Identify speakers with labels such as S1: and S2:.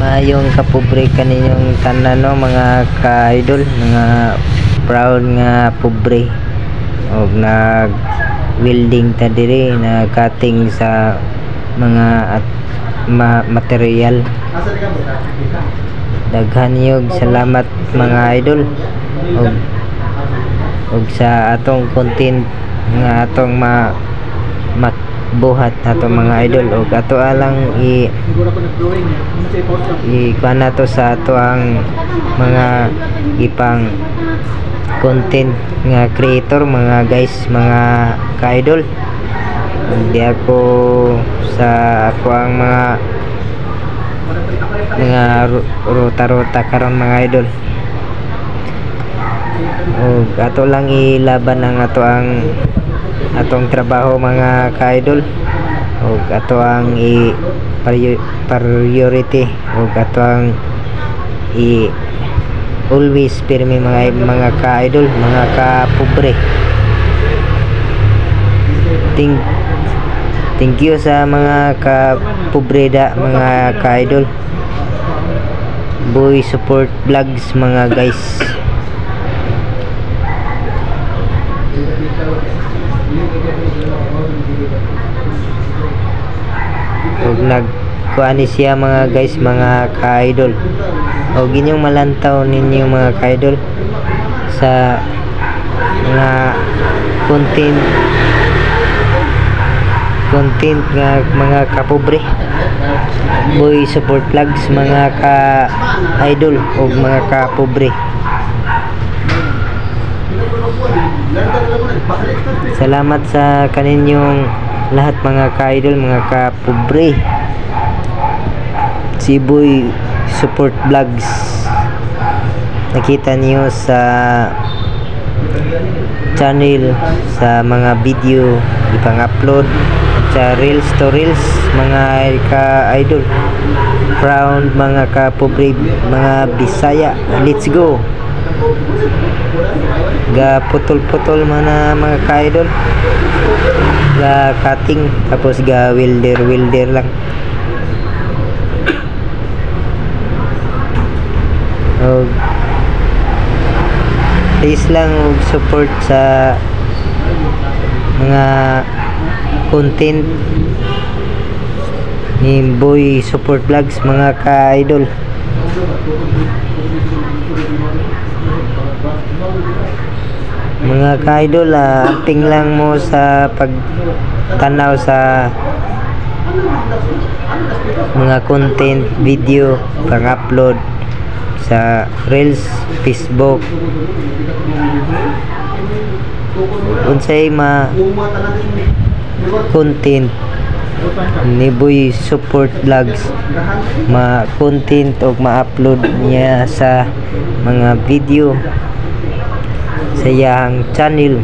S1: Mayong kapobre kaninyong tanan no mga ka-idol, mga proud nga pobre og nag welding ta diri na cutting sa mga material. Daghan yog salamat mga idol og sa atong content nga atong buhat ato mga idol og ato alang kuan nato sa ato ang mga ipang content nga creator mga guys, mga ka-idol. Hindi ako sa ako ang mga ruta karon mga idol og ato lang ilaban ang atong trabaho mga ka-idol og ato ang priority og ato ang always pirmi mga ka-idol, mga ka-pobre. Thank you sa mga ka-pobre da mga ka-idol. Boy Support Vlogs mga guys. Og nagkuani siya mga guys, mga ka-idol. Og inyong malantaw ninyo mga ka-idol sa mga content nga mga kapobre. Boy Support Vlogs mga ka-idol og mga kapobre. Salamat sa kaninyong lahat mga ka-idol, mga kapobre. Si Boy Support Vlogs, nakita niyo sa channel sa mga video ipang-upload sa reels to reels mga ka-idol. Proud mga kapobre, mga Bisaya. Let's go. Ga putol-putol mana mga ka-idol, ga cutting tapos ga welder lang. Og please lang og support sa mga content ni Boy Support Vlogs mga ka-idol. Mga ka-idol, amping lang mo sa pagtanaw sa mga content video pang-upload sa Reels, Facebook. Unsay content ni Boy Support Vlogs, content og ma-upload niya sa mga video sa iyang channel.